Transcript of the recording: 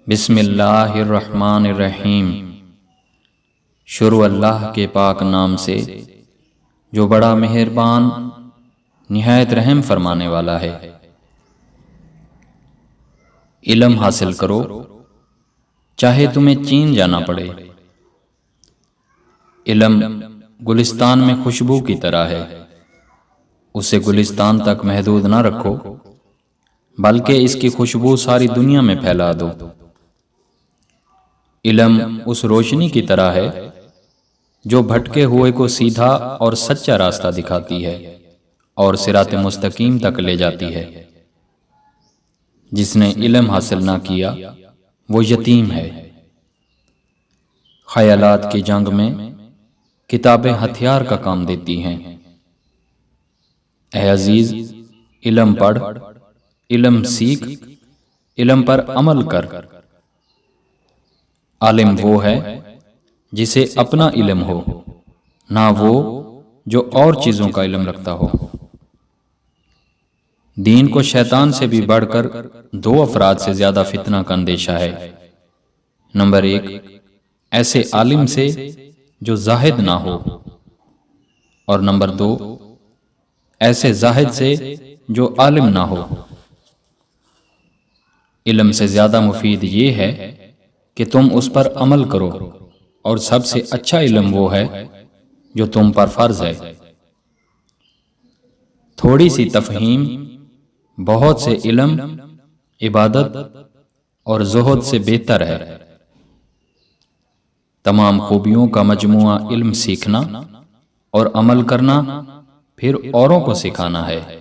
بسم اللہ الرحمن الرحیم۔ شروع اللہ کے پاک نام سے جو بڑا مہربان نہایت رحم فرمانے والا ہے۔ علم حاصل کرو چاہے تمہیں چین جانا پڑے۔ علم گلستان میں خوشبو کی طرح ہے، اسے گلستان تک محدود نہ رکھو بلکہ اس کی خوشبو ساری دنیا میں پھیلا دو۔ علم اس روشنی کی طرح ہے جو بھٹکے ہوئے کو سیدھا اور سچا راستہ دکھاتی ہے اور صراط مستقیم تک لے جاتی ہے۔ جس نے علم حاصل نہ کیا وہ یتیم ہے۔ خیالات کی جنگ میں کتابیں ہتھیار کا کام دیتی ہیں۔ اے عزیز، علم پڑھ، علم سیکھ، علم پر عمل کر۔ عالم وہ ہے جسے اپنا علم ہو، نہ وہ جو اور چیزوں کا علم رکھتا ہو۔ دین کو شیطان سے بھی بڑھ کر دو افراد سے زیادہ فتنہ کا اندیشہ ہے۔ نمبر 1، ایسے عالم سے جو زاہد نہ ہو، اور نمبر 2، ایسے زاہد سے جو عالم نہ ہو۔ علم سے زیادہ مفید یہ ہے کہ تم اس پر عمل کرو، اور سب سے اچھا علم وہ ہے جو تم پر فرض ہے۔ تھوڑی سی تفہیم بہت سے علم، عبادت اور زہد سے بہتر ہے۔ تمام خوبیوں کا مجموعہ علم سیکھنا اور عمل کرنا، پھر اوروں کو سکھانا ہے۔